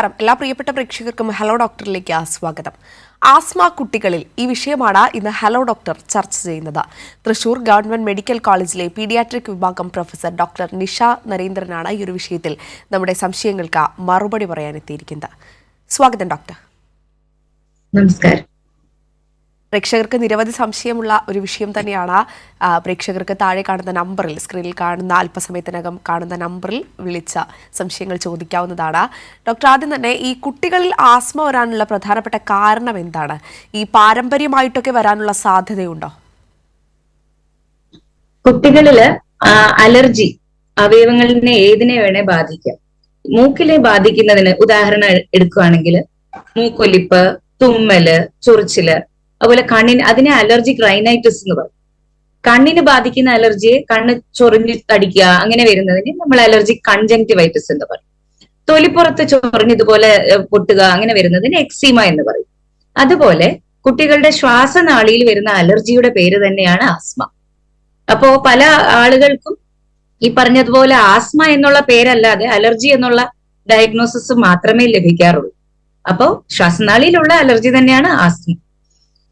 നമസ്കാരം. എല്ലാ പ്രിയപ്പെട്ട പ്രേക്ഷകർക്കും ഹലോ ഡോക്ടറിലേക്ക് സ്വാഗതം. ആസ്മ കുട്ടികളിൽ ഈ വിഷയമാണ് ഇന്ന് ഹലോ ഡോക്ടർ ചർച്ച ചെയ്യുന്നത്. തൃശൂർ ഗവൺമെന്റ് മെഡിക്കൽ കോളേജിലെ പീഡിയാട്രിക് വിഭാഗം പ്രൊഫസർ ഡോക്ടർ നിഷ നരേന്ദ്രനാണ് ഈ ഒരു വിഷയത്തിൽ നമ്മുടെ സംശയങ്ങൾക്ക് മറുപടി പറയാനെത്തിയിരിക്കുന്നത്. സ്വാഗതം ഡോക്ടർ. നമസ്കാരം. പ്രേക്ഷകർക്ക് നിരവധി സംശയമുള്ള ഒരു വിഷയം തന്നെയാണ്. പ്രേക്ഷകർക്ക് താഴെ കാണുന്ന നമ്പറിൽ, സ്ക്രീനിൽ കാണുന്ന അല്പസമയത്തിനകം കാണുന്ന നമ്പറിൽ വിളിച്ച സംശയങ്ങൾ ചോദിക്കാവുന്നതാണ്. ഡോക്ടർ, ആദ്യം തന്നെ ഈ കുട്ടികളിൽ ആസ്മ വരാനുള്ള പ്രധാനപ്പെട്ട കാരണം എന്താണ്? ഈ പാരമ്പര്യമായിട്ടൊക്കെ വരാനുള്ള സാധ്യതയുണ്ടോ? കുട്ടികളില് അലർജി അവയവങ്ങളിനെ ഏതിനെ വേണേ ബാധിക്കാം. മൂക്കിലെ ബാധിക്കുന്നതിന് ഉദാഹരണം എടുക്കുകയാണെങ്കിൽ മൂക്കൊലിപ്പ്, തുമ്മല്, ചൊറിച്ചില്, അതുപോലെ കണ്ണിന്, അതിനെ അലർജിക് റൈനൈറ്റിസ് എന്ന് പറയും. കണ്ണിന് ബാധിക്കുന്ന അലർജിയെ കണ്ണ് ചൊറിഞ്ഞ് തടിക്കുക അങ്ങനെ വരുന്നതിന് നമ്മൾ അലർജിക് കൺജങ്ക്റ്റിവൈറ്റിസ് എന്ന് പറയും. തൊലിപ്പുറത്ത് ചൊറിഞ്ഞ് ഇതുപോലെ പൊട്ടുക അങ്ങനെ വരുന്നതിന് എക്സീമ എന്ന് പറയും. അതുപോലെ കുട്ടികളുടെ ശ്വാസനാളിയിൽ വരുന്ന അലർജിയുടെ പേര് തന്നെയാണ് ആസ്മ. അപ്പോ പല ആളുകൾക്കും ഈ പറഞ്ഞതുപോലെ ആസ്മ എന്നുള്ള പേരല്ലാതെ അലർജി എന്നുള്ള ഡയഗ്നോസിസ് മാത്രമേ ലഭിക്കാറുള്ളൂ. അപ്പോ ശ്വാസനാളിയിലുള്ള അലർജി തന്നെയാണ് ആസ്മ.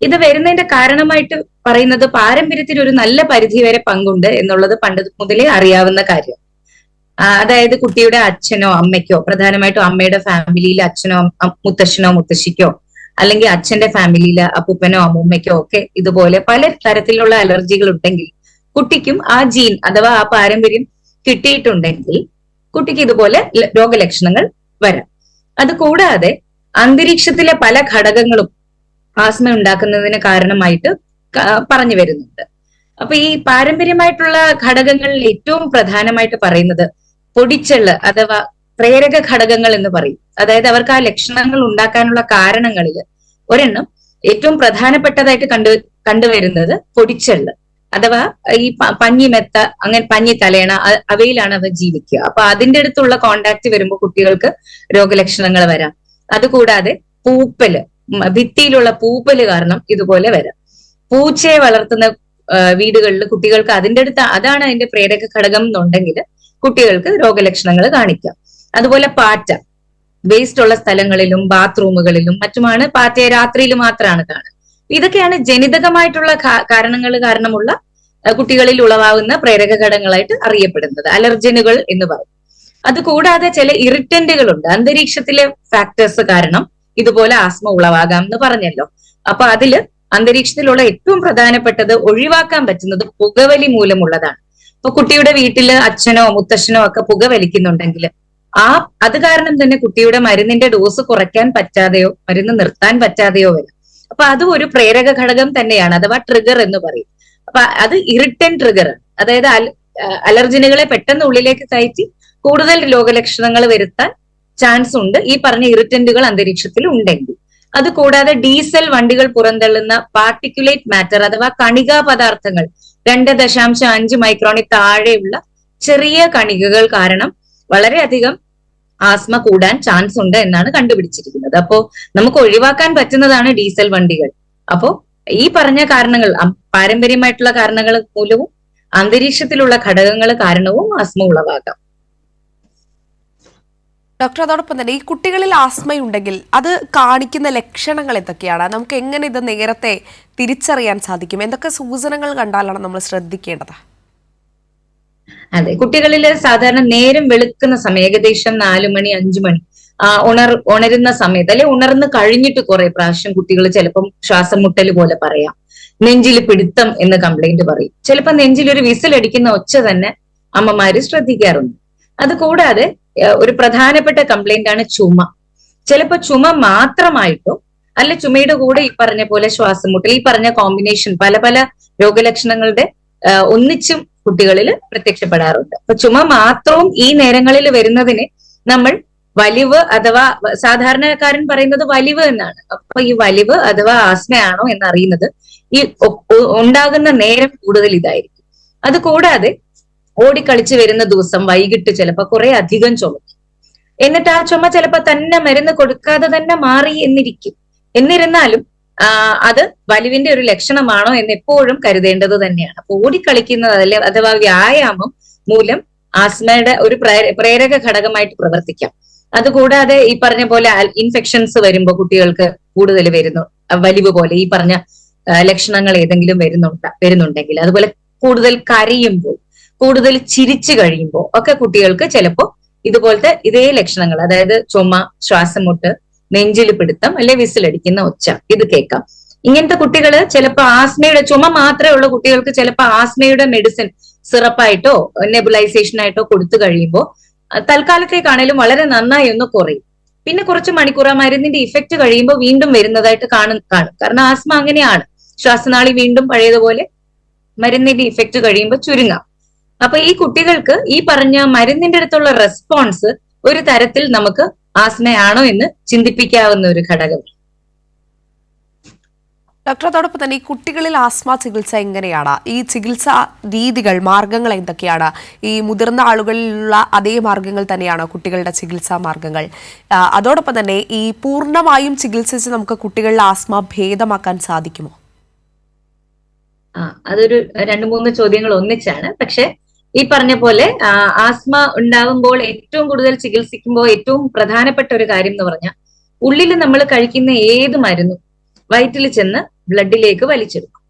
ഇത് വരുന്നതിന്റെ കാരണമായിട്ട് പറയുന്നത് പാരമ്പര്യത്തിൽ ഒരു നല്ല പരിധി വരെ പങ്കുണ്ട് എന്നുള്ളത് പണ്ട് മുതലേ അറിയാവുന്ന കാര്യം. അതായത് കുട്ടിയുടെ അച്ഛനോ അമ്മയ്ക്കോ, പ്രധാനമായിട്ടും അമ്മയുടെ ഫാമിലിയിലെ അച്ഛനോ മുത്തശ്ശനോ മുത്തശ്ശിക്കോ, അല്ലെങ്കിൽ അച്ഛന്റെ ഫാമിലിയിലെ അപ്പൂപ്പനോ അമ്മൂമ്മയ്ക്കോ ഒക്കെ ഇതുപോലെ പല തരത്തിലുള്ള അലർജികൾ ഉണ്ടെങ്കിൽ കുട്ടിക്കും ആ ജീൻ അഥവാ ആ പാരമ്പര്യം കിട്ടിയിട്ടുണ്ടെങ്കിൽ കുട്ടിക്ക് ഇതുപോലെ രോഗലക്ഷണങ്ങൾ വരാം. അത് കൂടാതെ അന്തരീക്ഷത്തിലെ പല ഘടകങ്ങളും ആസ്മ ഉണ്ടാക്കുന്നതിന് കാരണമായിട്ട് പറഞ്ഞു വരുന്നുണ്ട്. അപ്പൊ ഈ പാരമ്പര്യമായിട്ടുള്ള ഘടകങ്ങളിൽ ഏറ്റവും പ്രധാനമായിട്ട് പറയുന്നത് പൊടിച്ചെള്ള് അഥവാ പ്രേരക ഘടകങ്ങൾ എന്ന് പറയും. അതായത് അവർക്ക് ആ ലക്ഷണങ്ങൾ ഉണ്ടാക്കാനുള്ള കാരണങ്ങളിൽ ഒരെണ്ണം ഏറ്റവും പ്രധാനപ്പെട്ടതായിട്ട് കണ്ടുവരുന്നത് പൊടിച്ചെള്ള് അഥവാ ഈ പഞ്ഞിമെത്ത, അങ്ങനെ പഞ്ഞി തലേണ, അവയിലാണ് അവർ ജീവിക്കുക. അപ്പൊ അതിന്റെ അടുത്തുള്ള കോണ്ടാക്ട് വരുമ്പോൾ കുട്ടികൾക്ക് രോഗലക്ഷണങ്ങൾ വരാം. അതുകൂടാതെ പൂപ്പല്, ഭിത്തിയിലുള്ള പൂപ്പല് കാരണം ഇതുപോലെ വരാം. പൂച്ചയെ വളർത്തുന്ന വീടുകളിൽ കുട്ടികൾക്ക് അതിന്റെ അടുത്ത് അതാണ് അതിന്റെ പ്രേരക ഘടകം എന്നുണ്ടെങ്കിൽ കുട്ടികൾക്ക് രോഗലക്ഷണങ്ങൾ കാണിക്കാം. അതുപോലെ പാറ്റ, വേസ്റ്റ് ഉള്ള സ്ഥലങ്ങളിലും ബാത്റൂമുകളിലും മറ്റുമാണ് പാറ്റയെ രാത്രിയിൽ മാത്രമാണ് കാണുക. ഇതൊക്കെയാണ് ജനിതകമായിട്ടുള്ള കാരണങ്ങൾ കാരണമുള്ള കുട്ടികളിൽ ഉളവാകുന്ന പ്രേരക ഘടകങ്ങളായിട്ട് അറിയപ്പെടുന്നത്, അലർജനുകൾ എന്ന് പറയും. അതുകൂടാതെ ചില ഇറിറ്റന്റുകളുണ്ട്, അന്തരീക്ഷത്തിലെ ഫാക്ടേഴ്സ് കാരണം ഇതുപോലെ ആസ്മ ഉളവാകാം എന്ന് പറഞ്ഞല്ലോ. അപ്പൊ അതില് അന്തരീക്ഷത്തിലുള്ള ഏറ്റവും പ്രധാനപ്പെട്ടത് ഒഴിവാക്കാൻ പറ്റുന്നത് പുകവലി മൂലമുള്ളതാണ്. ഇപ്പൊ കുട്ടിയുടെ വീട്ടില് അച്ഛനോ മുത്തശ്ശനോ ഒക്കെ പുകവലിക്കുന്നുണ്ടെങ്കിൽ അത് കാരണം തന്നെ കുട്ടിയുടെ മരുന്നിന്റെ ഡോസ് കുറയ്ക്കാൻ പറ്റാതെയോ മരുന്ന് നിർത്താൻ പറ്റാതെയോ വരും. അപ്പൊ അതും ഒരു പ്രേരക ഘടകം തന്നെയാണ്, അഥവാ ട്രിഗർ എന്ന് പറയും. അപ്പൊ അത് ഇറിറ്റന്റ് ട്രിഗർ ആണ്. അതായത് അലർജനുകളെ പെട്ടെന്ന് ഉള്ളിലേക്ക് കയറ്റി കൂടുതൽ രോഗലക്ഷണങ്ങൾ വരുത്താൻ ചാൻസ് ഉണ്ട് ഈ പറഞ്ഞ ഇറിറ്റന്റുകൾ അന്തരീക്ഷത്തിൽ ഉണ്ടെങ്കിൽ. അത് കൂടാതെ ഡീസൽ വണ്ടികൾ പുറന്തള്ളുന്ന പാർട്ടിക്കുലേറ്റ് മാറ്റർ അഥവാ കണികാ പദാർത്ഥങ്ങൾ 2.5 മൈക്രോണിൽ താഴെയുള്ള ചെറിയ കണികകൾ കാരണം വളരെയധികം ആസ്മ കൂടാൻ ചാൻസ് ഉണ്ട് എന്നാണ് കണ്ടുപിടിച്ചിരിക്കുന്നത്. അപ്പോ നമുക്ക് ഒഴിവാക്കാൻ പറ്റുന്നതാണ് ഡീസൽ വണ്ടികൾ. അപ്പോ ഈ പറഞ്ഞ കാരണങ്ങൾ, പാരമ്പര്യമായിട്ടുള്ള കാരണങ്ങൾ മൂലവും അന്തരീക്ഷത്തിലുള്ള ഘടകങ്ങൾ കാരണവും ആസ്മ ഉളവാകാം. ഡോക്ടർ, അതോടൊപ്പം തന്നെ ഈ കുട്ടികളിൽ ആസ്മയുണ്ടെങ്കിൽ അത് കാണിക്കുന്ന ലക്ഷണങ്ങൾ എന്തൊക്കെയാണ്? നമുക്ക് എങ്ങനെ ഇത് നേരത്തെ തിരിച്ചറിയാൻ സാധിക്കും? എന്തൊക്കെ സൂചനകൾ കണ്ടാലാണ് നമ്മൾ ശ്രദ്ധിക്കേണ്ടത്? അതെ, കുട്ടികളില് സാധാരണ നേരം വെളുക്കുന്ന സമയം, ഏകദേശം 4 മണി 5 മണി ഉണരുന്ന സമയത്ത്, അല്ലെ ഉണർന്ന് കഴിഞ്ഞിട്ട് കുറെ പ്രാവശ്യം കുട്ടികൾ ചിലപ്പം ശ്വാസം മുട്ടൽ പോലെ പറയാം, നെഞ്ചിൽ പിടുത്തം എന്ന് കംപ്ലൈന്റ് പറയും, ചിലപ്പോൾ നെഞ്ചിലൊരു വിസിലടിക്കുന്ന ഒച്ച തന്നെ അമ്മമാര് ശ്രദ്ധിക്കാറുണ്ട്. അത് കൂടാതെ ഒരു പ്രധാനപ്പെട്ട കംപ്ലൈന്റ് ആണ് ചുമ. ചിലപ്പോ ചുമ മാത്രമായിട്ടോ അല്ല ചുമയുടെ കൂടെ ഈ പറഞ്ഞ പോലെ ശ്വാസം മുട്ടൽ, ഈ പറഞ്ഞ കോമ്പിനേഷൻ പല പല രോഗലക്ഷണങ്ങളുടെ ഒന്നിച്ചും കുട്ടികളിൽ പ്രത്യക്ഷപ്പെടാറുണ്ട്. അപ്പൊ ചുമ മാത്രവും ഈ നേരങ്ങളിൽ വരുന്നതിന് നമ്മൾ വലിവ് അഥവാ സാധാരണക്കാരൻ പറയുന്നത് വലിവ് എന്നാണ്. അപ്പൊ ഈ വലിവ് അഥവാ ആസ്മയാണോ എന്നറിയുന്നത് ഈ ഉണ്ടാകുന്ന നേരം കൂടുതൽ ഇതായിരിക്കും. അത് കൂടാതെ ഓടിക്കളിച്ച് വരുന്ന ദിവസം വൈകിട്ട് ചിലപ്പോ കുറെ അധികം ചുമക്കും. എന്നിട്ട് ആ ചുമ ചിലപ്പോ തന്നെ മരുന്ന് കൊടുക്കാതെ തന്നെ മാറി എന്നിരിക്കും. എന്നിരുന്നാലും അത് വലിവിന്റെ ഒരു ലക്ഷണമാണോ എന്ന് എപ്പോഴും കരുതേണ്ടത് തന്നെയാണ്. അപ്പൊ ഓടിക്കളിക്കുന്നത് അഥവാ വ്യായാമം മൂലം ആസ്മയുടെ ഒരു പ്രേരക ഘടകമായിട്ട് പ്രവർത്തിക്കാം. അതുകൂടാതെ ഈ പറഞ്ഞ പോലെ ഇൻഫെക്ഷൻസ് വരുമ്പോൾ കുട്ടികൾക്ക് കൂടുതൽ വരുന്നു, വലിവ് പോലെ ഈ പറഞ്ഞ ലക്ഷണങ്ങൾ ഏതെങ്കിലും വരുന്നുണ്ടെങ്കിൽ, അതുപോലെ കൂടുതൽ കരയുമ്പോൾ, കൂടുതൽ ചിരിച്ചു കഴിയുമ്പോൾ ഒക്കെ കുട്ടികൾക്ക് ചിലപ്പോൾ ഇതുപോലത്തെ ഇതേ ലക്ഷണങ്ങൾ, അതായത് ചുമ, ശ്വാസം മുട്ട്, നെഞ്ചിൽ പിടുത്തം അല്ലെ വിസിലടിക്കുന്ന ഒച്ച ഇത് കേൾക്കാം. ഇങ്ങനത്തെ കുട്ടികള് ചിലപ്പോൾ ആസ്മയുടെ ചുമ മാത്രമേ ഉള്ള കുട്ടികൾക്ക് ചിലപ്പോൾ ആസ്മയുടെ മെഡിസിൻ സിറപ്പായിട്ടോ നെബുലൈസേഷൻ ആയിട്ടോ കൊടുത്തു കഴിയുമ്പോൾ തൽക്കാലത്തേക്കാണേലും വളരെ നന്നായി ഒന്ന് കുറയും. പിന്നെ കുറച്ച് മണിക്കൂർ ആ മരുന്നിന്റെ ഇഫക്റ്റ് കഴിയുമ്പോൾ വീണ്ടും വരുന്നതായിട്ട് കാണും. കാരണം ആസ്മ അങ്ങനെയാണ്, ശ്വാസനാളി വീണ്ടും പഴയതുപോലെ മരുന്നിന്റെ ഇഫക്റ്റ് കഴിയുമ്പോൾ ചുരുങ്ങാം. അപ്പൊ ഈ കുട്ടികൾക്ക് ഈ പറഞ്ഞ മരുന്നിന്റെ അടുത്തുള്ള റെസ്പോൺസ് ഒരു തരത്തിൽ നമുക്ക് ആസ്മയാണോ എന്ന് ചിന്തിപ്പിക്കാവുന്ന ഒരു ഘടകം. ഡോക്ടർ, അതോടൊപ്പം തന്നെ ഈ കുട്ടികളിൽ ആസ്മ ചികിത്സ എങ്ങനെയാണ്? ഈ ചികിത്സാ രീതികൾ, മാർഗങ്ങൾ എന്തൊക്കെയാണ്? ഈ മുതിർന്ന ആളുകളിലുള്ള അതേ മാർഗങ്ങൾ തന്നെയാണോ കുട്ടികളുടെ ചികിത്സാ മാർഗങ്ങൾ? അതോടൊപ്പം തന്നെ ഈ പൂർണ്ണമായും ചികിത്സിച്ച് നമുക്ക് കുട്ടികളിലെ ആസ്മ ഭേദമാക്കാൻ സാധിക്കുമോ? അതൊരു 2-3 ചോദ്യങ്ങൾ ഒന്നിച്ചാണ്. പക്ഷെ ഈ പറഞ്ഞ പോലെ ആസ്മ ഉണ്ടാവുമ്പോൾ ഏറ്റവും കൂടുതൽ ചികിത്സിക്കുമ്പോൾ ഏറ്റവും പ്രധാനപ്പെട്ട ഒരു കാര്യം എന്ന് പറഞ്ഞാൽ, ഉള്ളിൽ നമ്മൾ കഴിക്കുന്ന ഏത് മരുന്നും വയറ്റിൽ ചെന്ന് ബ്ലഡിലേക്ക് വലിച്ചെടുക്കും.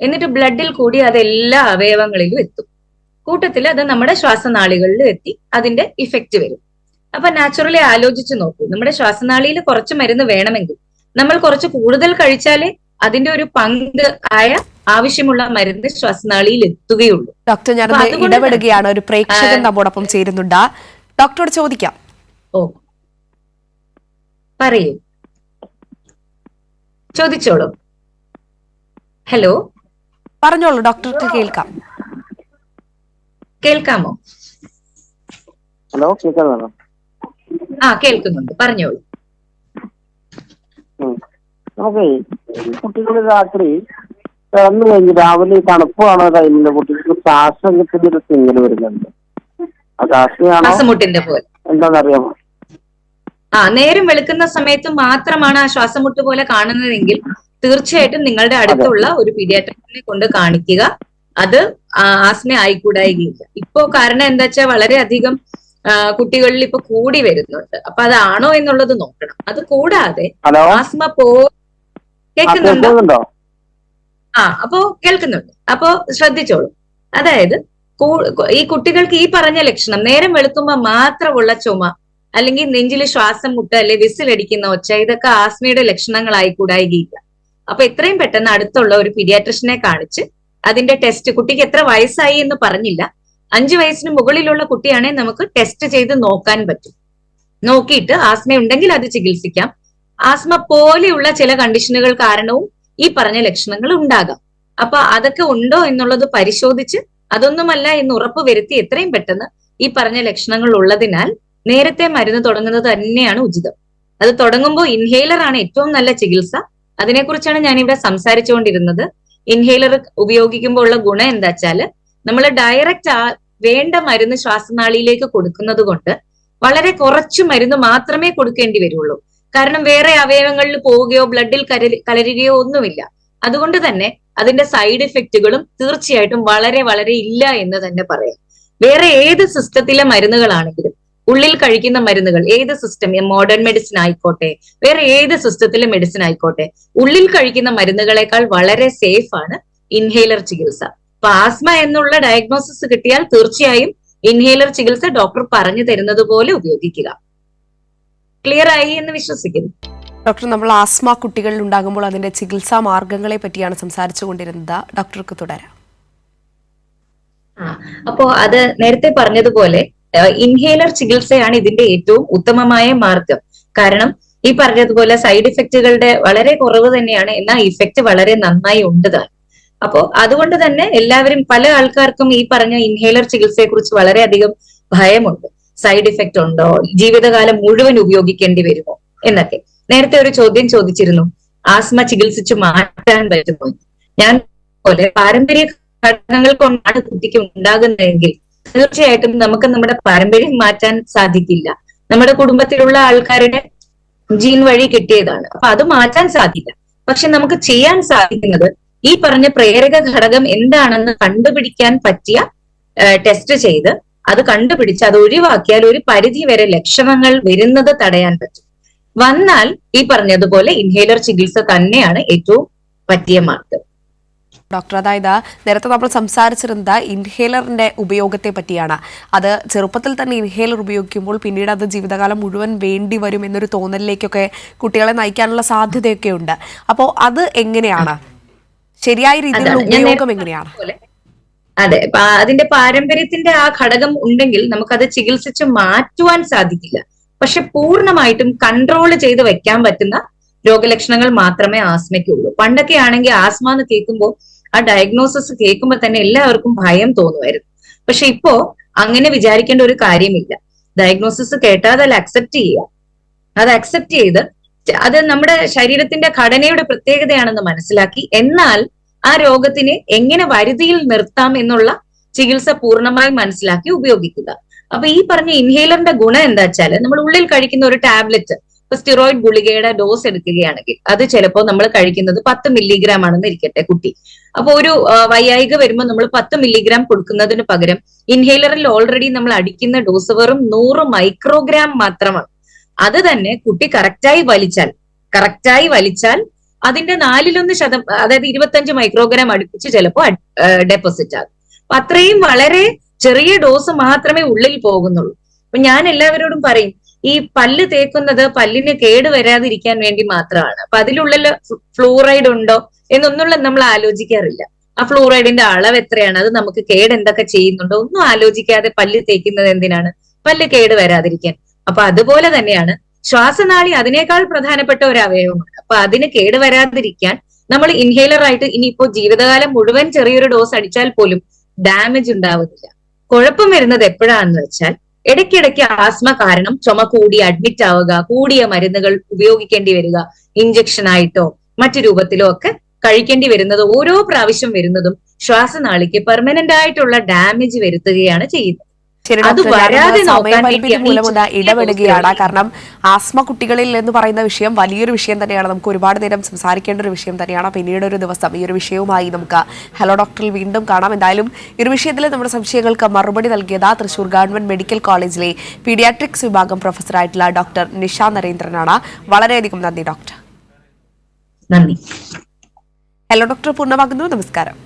എന്നിട്ട് ബ്ലഡിൽ കൂടി അത് എല്ലാ അവയവങ്ങളിലും എത്തും. കൂട്ടത്തിൽ അത് നമ്മുടെ ശ്വാസനാളികളിലും എത്തി അതിന്റെ ഇഫക്റ്റ് വരും. അപ്പൊ നാച്ചുറലി ആലോചിച്ച് നോക്കൂ, നമ്മുടെ ശ്വാസനാളിയിൽ കുറച്ച് മരുന്ന് വേണമെങ്കിൽ നമ്മൾ കുറച്ച് കൂടുതൽ കഴിച്ചാലേ അതിന്റെ ഒരു പങ്ക് ആയ ആവശ്യമുള്ള മരുന്ന് ശ്വാസനാളിയിൽ എത്തുകയുള്ളൂ. ഡോക്ടർ, ഞാൻ ഇടപെടുകയാണ്. ഒരു പ്രേക്ഷകൻ നമ്മോടൊപ്പം ചേരുന്നുണ്ട്, ഡോക്ടറോട് ചോദിക്കാം. ഓ, പറയൂ, ചോദിച്ചോളൂ. ഹലോ, പറഞ്ഞോളൂ, ഡോക്ടർക്ക് കേൾക്കാം. കേൾക്കാമോ? ഹലോ, കേൾക്കാമോ? കേൾക്കുന്നുണ്ട്, പറഞ്ഞോളൂ. നമുക്ക് കുട്ടികൾ രാത്രി കിടന്നു കഴിഞ്ഞ് രാവിലെ തണുപ്പ് കാണുന്ന ടൈമില് കുട്ടികൾക്ക് ശ്വാസം കിട്ടുന്ന ഒരു തിങ്ങൽ വരുന്നുണ്ട്. അത് ശ്വാസമുട്ടിന്റെ പോലെ എന്താണെന്നറിയാമോ? നേരം വെളുക്കുന്ന സമയത്ത് മാത്രമാണ് ആ ശ്വാസമുട്ട് പോലെ കാണുന്നതെങ്കിൽ തീർച്ചയായിട്ടും നിങ്ങളുടെ അടുത്തുള്ള ഒരു പീഡിയാട്രിക്കിനെ കൊണ്ട് കാണിക്കുക. അത് ആസ്മ ആയിക്കൂടായികയില്ല. ഇപ്പോ കാരണം എന്താ വെച്ചാൽ വളരെയധികം കുട്ടികളിൽ ഇപ്പൊ കൂടി വരുന്നുണ്ട്. അപ്പൊ അതാണോ എന്നുള്ളത് നോക്കണം. അത് കൂടാതെ ആസ്മ കേൾക്കുന്നുണ്ടോ? അപ്പോ കേൾക്കുന്നുണ്ട്. അപ്പോ ശ്രദ്ധിച്ചോളൂ. അതായത് ഈ കുട്ടികൾക്ക് ഈ പറഞ്ഞ ലക്ഷണം, നേരം വെളുക്കുമ്പോ മാത്രമുള്ള ചുമ, അല്ലെങ്കിൽ നെഞ്ചില് ശ്വാസം മുട്ട്, അല്ലെ വിസിലടിക്കുന്ന ഒച്ച, ഇതൊക്കെ ആസ്മയുടെ ലക്ഷണങ്ങളായിക്കൂടായികയില്ല. അപ്പൊ എത്രയും പെട്ടെന്ന് അടുത്തുള്ള ഒരു പീഡിയാട്രിഷനെ കാണിച്ച് അതിന്റെ ടെസ്റ്റ്, കുട്ടിക്ക് എത്ര വയസ്സായി എന്ന് പറഞ്ഞില്ല, 5 വയസ്സിന് മുകളിലുള്ള കുട്ടിയാണെങ്കിൽ നമുക്ക് ടെസ്റ്റ് ചെയ്ത് നോക്കാൻ പറ്റും. നോക്കിയിട്ട് ആസ്മ ഉണ്ടെങ്കിൽ അത് ചികിത്സിക്കാം. ആസ്മ പോലെയുള്ള ചില കണ്ടീഷനുകൾ കാരണവും ഈ പറഞ്ഞ ലക്ഷണങ്ങൾ ഉണ്ടാകാം. അപ്പൊ അതൊക്കെ ഉണ്ടോ എന്നുള്ളത് പരിശോധിച്ച് അതൊന്നുമല്ല എന്ന് ഉറപ്പ് വരുത്തി എത്രയും പെട്ടെന്ന് ഈ പറഞ്ഞ ലക്ഷണങ്ങൾ ഉള്ളതിനാൽ നേരത്തെ മരുന്ന് തുടങ്ങുന്നത് തന്നെയാണ് ഉചിതം. അത് തുടങ്ങുമ്പോൾ ഇൻഹേലർ ആണ് ഏറ്റവും നല്ല ചികിത്സ. അതിനെക്കുറിച്ചാണ് ഞാനിവിടെ സംസാരിച്ചുകൊണ്ടിരുന്നത്. ഇൻഹേലർ ഉപയോഗിക്കുമ്പോൾ ഉള്ള ഗുണം എന്താ വെച്ചാല്, നമ്മൾ ഡയറക്റ്റ് വേണ്ട മരുന്ന് ശ്വാസനാളിയിലേക്ക് കൊടുക്കുന്നത് കൊണ്ട് വളരെ കുറച്ചു മരുന്ന് മാത്രമേ കൊടുക്കേണ്ടി വരുള്ളൂ. കാരണം വേറെ അവയവങ്ങളിൽ പോവുകയോ ബ്ലഡിൽ കലരുകയോ ഒന്നുമില്ല. അതുകൊണ്ട് തന്നെ അതിന്റെ സൈഡ് എഫക്റ്റുകളും തീർച്ചയായിട്ടും വളരെ വളരെ ഇല്ല എന്ന് തന്നെ പറയാം. വേറെ ഏത് സിസ്റ്റത്തിലെ മരുന്നുകളാണെങ്കിലും, ഉള്ളിൽ കഴിക്കുന്ന മരുന്നുകൾ, ഏത് സിസ്റ്റം, മോഡേൺ മെഡിസിൻ ആയിക്കോട്ടെ, വേറെ ഏത് സിസ്റ്റത്തിലെ മെഡിസിൻ ആയിക്കോട്ടെ, ഉള്ളിൽ കഴിക്കുന്ന മരുന്നുകളെക്കാൾ വളരെ സേഫ് ആണ് ഇൻഹേലർ ചികിത്സ. അപ്പൊ ആസ്മ എന്നുള്ള ഡയഗ്നോസിസ് കിട്ടിയാൽ തീർച്ചയായും ഇൻഹേലർ ചികിത്സ ഡോക്ടർ പറഞ്ഞു തരുന്നത് പോലെ ഉപയോഗിക്കുക. ക്ലിയർ ആയി എന്ന് വിശ്വസിക്കുന്നു. ഡോക്ടർ, നമ്മൾ ആസ്മ കുട്ടികളിൽ ഉണ്ടാകുമ്പോൾ അതിന്റെ ചികിത്സാ മാർഗങ്ങളെ പറ്റിയാണ് സംസാരിച്ചു കൊണ്ടിരുന്നത്. ഡോക്ടർക്ക് തുടരാം. അപ്പോ അത് നേരത്തെ പറഞ്ഞതുപോലെ ഇൻഹേലർ ചികിത്സയാണ് ഇതിന്റെ ഏറ്റവും ഉത്തമമായ മാർഗം. കാരണം ഈ പറഞ്ഞതുപോലെ സൈഡ് ഇഫക്റ്റുകളുടെ വളരെ കുറവ് തന്നെയാണ്, എന്നാൽ ഇഫക്റ്റ് വളരെ നന്നായി ഉണ്ട് താൻ. അപ്പോ അതുകൊണ്ട് തന്നെ എല്ലാവരും, പല ആൾക്കാർക്കും ഈ പറഞ്ഞ ഇൻഹേലർ ചികിത്സയെ കുറിച്ച് വളരെയധികം ഭയമുണ്ട്. സൈഡ് ഇഫക്റ്റ് ഉണ്ടോ, ജീവിതകാലം മുഴുവൻ ഉപയോഗിക്കേണ്ടി വരുമോ എന്നൊക്കെ. നേരത്തെ ഒരു ചോദ്യം ചോദിച്ചിരുന്നു, ആസ്മ ചികിത്സിച്ചു മാറ്റാൻ പറ്റുമോ? ഞാൻ പോലെ പാരമ്പര്യ ഘടകങ്ങൾ കൊണ്ടാണ് കുട്ടിക്ക് ഉണ്ടാകുന്നതെങ്കിൽ തീർച്ചയായിട്ടും നമുക്ക് നമ്മുടെ പാരമ്പര്യം മാറ്റാൻ സാധിക്കില്ല. നമ്മുടെ കുടുംബത്തിലുള്ള ആൾക്കാരുടെ ജീൻ വഴി കിട്ടിയതാണ്. അപ്പൊ അത് മാറ്റാൻ സാധിക്കില്ല. പക്ഷെ നമുക്ക് ചെയ്യാൻ സാധിക്കുന്നത് ഈ പറഞ്ഞ പ്രേരക ഘടകം എന്താണെന്ന് കണ്ടുപിടിക്കാൻ പറ്റിയ ടെസ്റ്റ് ചെയ്ത് അത് കണ്ടുപിടിച്ച് അത് ഒഴിവാക്കിയാൽ ഒരു പരിധി വരെ ലക്ഷണങ്ങൾ വരുന്നത് തടയാൻ പറ്റും. വന്നാൽ ഈ പറഞ്ഞതുപോലെ ഇൻഹേലർ ചികിത്സ തന്നെയാണ് ഏറ്റവും പറ്റിയ മാർഗം. ഡോക്ടർ, അതായത് നേരത്തെ നമ്മൾ സംസാരിച്ചിരുന്നത് ഇൻഹേലറിന്റെ ഉപയോഗത്തെ പറ്റിയാണ്. അത് ചെറുപ്പത്തിൽ തന്നെ ഇൻഹേലർ ഉപയോഗിക്കുമ്പോൾ പിന്നീട് അത് ജീവിതകാലം മുഴുവൻ വേണ്ടി വരും എന്നൊരു തോന്നലിലേക്കൊക്കെ കുട്ടികളെ നയിക്കാനുള്ള സാധ്യതയൊക്കെ ഉണ്ട്. അപ്പോൾ അത് എങ്ങനെയാണ്, ശരിയായ രീതിയിലുള്ള ഉപയോഗം എങ്ങനെയാണ്? അതെ, അതിന്റെ പാരമ്പര്യത്തിന്റെ ആ ഘടകം ഉണ്ടെങ്കിൽ നമുക്കത് ചികിത്സിച്ച് മാറ്റുവാൻ സാധിക്കില്ല. പക്ഷെ പൂർണ്ണമായിട്ടും കൺട്രോൾ ചെയ്ത് വെക്കാൻ പറ്റുന്ന രോഗലക്ഷണങ്ങൾ മാത്രമേ ആസ്മയ്ക്കുള്ളൂ. പണ്ടൊക്കെ ആണെങ്കിൽ ആസ്മ എന്ന് കേൾക്കുമ്പോൾ ആ ഡയഗ്നോസിസ് കേൾക്കുമ്പോൾ തന്നെ എല്ലാവർക്കും ഭയം തോന്നുമായിരുന്നു. പക്ഷെ ഇപ്പോ അങ്ങനെ വിചാരിക്കേണ്ട ഒരു കാര്യമില്ല. ഡയഗ്നോസിസ് കേട്ടാൽ അത് അക്സെപ്റ്റ് ചെയ്യുക. അത് അക്സെപ്റ്റ് ചെയ്ത് അത് നമ്മുടെ ശരീരത്തിന്റെ ഘടനയുടെ പ്രത്യേകതയാണെന്ന് മനസ്സിലാക്കി, എന്നാൽ ആ രോഗത്തിനെ എങ്ങനെ വരുതിയിൽ നിർത്താം എന്നുള്ള ചികിത്സ പൂർണ്ണമായി മനസ്സിലാക്കി ഉപയോഗിക്കുക. അപ്പൊ ഈ പറഞ്ഞ ഇൻഹേലറിന്റെ ഗുണം എന്താ വെച്ചാല്, നമ്മൾ ഉള്ളിൽ കഴിക്കുന്ന ഒരു ടാബ്ലറ്റ്, ഇപ്പൊ സ്റ്റിറോയിഡ് ഗുളികയുടെ ഡോസ് എടുക്കുകയാണെങ്കിൽ അത് ചിലപ്പോൾ നമ്മൾ കഴിക്കുന്നത് 10 മില്ലിഗ്രാം ആണെന്ന് ഇരിക്കട്ടെ കുട്ടി. അപ്പൊ ഒരു വൈയായിക വരുമ്പോൾ നമ്മൾ 10 മില്ലിഗ്രാം കൊടുക്കുന്നതിന് പകരം ഇൻഹേലറിൽ ഓൾറെഡി നമ്മൾ അടിക്കുന്ന ഡോസ് വെറും 100 മൈക്രോഗ്രാം മാത്രമാണ്. അത് തന്നെ കുട്ടി കറക്റ്റായി വലിച്ചാൽ അതിന്റെ 1/4, അതായത് 25 മൈക്രോഗ്രാം അടുപ്പിച്ച് ചിലപ്പോൾ ഡെപ്പോസിറ്റ് ആകും. അപ്പൊ അത്രയും വളരെ ചെറിയ ഡോസ് മാത്രമേ ഉള്ളിൽ പോകുന്നുള്ളൂ. അപ്പൊ ഞാൻ എല്ലാവരോടും പറയും, ഈ പല്ല് തേക്കുന്നത് പല്ലിന് കേട് വരാതിരിക്കാൻ വേണ്ടി മാത്രമാണ്. അപ്പൊ അതിലുള്ളിൽ ഫ്ലൂറൈഡ് ഉണ്ടോ എന്നൊന്നുള്ള നമ്മൾ ആലോചിക്കാറില്ല. ആ ഫ്ലൂറൈഡിന്റെ അളവ് എത്രയാണ്, അത് നമുക്ക് കേട് എന്തൊക്കെ ചെയ്യുന്നുണ്ടോ ഒന്നും ആലോചിക്കാതെ പല്ല് തേക്കുന്നത് എന്തിനാണ്? പല്ല് കേട് വരാതിരിക്കാൻ. അപ്പൊ അതുപോലെ തന്നെയാണ് ശ്വാസനാളി അതിനേക്കാൾ പ്രധാനപ്പെട്ട ഒരു അവയവമാണ്. അപ്പൊ അതിന് കേട് വരാതിരിക്കാൻ നമ്മൾ ഇൻഹേലർ ആയിട്ട് ഇനിയിപ്പോ ജീവിതകാലം മുഴുവൻ ചെറിയൊരു ഡോസ് അടിച്ചാൽ പോലും ഡാമേജ് ഉണ്ടാവുന്നില്ല. കുഴപ്പം വരുന്നത് എപ്പോഴാണെന്ന് വെച്ചാൽ, ഇടയ്ക്കിടയ്ക്ക് ആസ്മ കാരണം ചുമ കൂടി അഡ്മിറ്റ് ആവുക, കൂടിയ മരുന്നുകൾ ഉപയോഗിക്കേണ്ടി വരിക, ഇഞ്ചക്ഷൻ ആയിട്ടോ മറ്റു രൂപത്തിലോ ഒക്കെ കഴിക്കേണ്ടി വരുന്നത്, ഓരോ പ്രാവശ്യം വരുന്നതും ശ്വാസനാളിക്ക് പെർമനന്റ് ആയിട്ടുള്ള ഡാമേജ് വരുത്തുകയാണ് ചെയ്യുന്നത്. സമയപരിമിതി മൂലം ഇടപെടുകയാണ്. കാരണം ആസ്മ കുട്ടികളിൽ എന്ന് പറയുന്ന വിഷയം വലിയൊരു വിഷയം തന്നെയാണ്. നമുക്ക് ഒരുപാട് നേരം സംസാരിക്കേണ്ട ഒരു വിഷയം തന്നെയാണ്. പിന്നീട് ഒരു ദിവസം ഈ ഒരു വിഷയവുമായി നമുക്ക് ഹലോ ഡോക്ടറിൽ വീണ്ടും കാണാം. എന്തായാലും ഈ ഒരു വിഷയത്തിൽ നമ്മുടെ സംശയങ്ങൾക്ക് മറുപടി നൽകിയത് തൃശൂർ ഗവൺമെന്റ് മെഡിക്കൽ കോളേജിലെ പീഡിയാട്രിക്സ് വിഭാഗം പ്രൊഫസറായിട്ടുള്ള ഡോക്ടർ നിഷ നരേന്ദ്രനാണ്. വളരെയധികം നന്ദി ഡോക്ടർ. നന്ദി. ഹലോ ഡോക്ടർ പൂർണ്ണമാകുന്നു. നമസ്കാരം.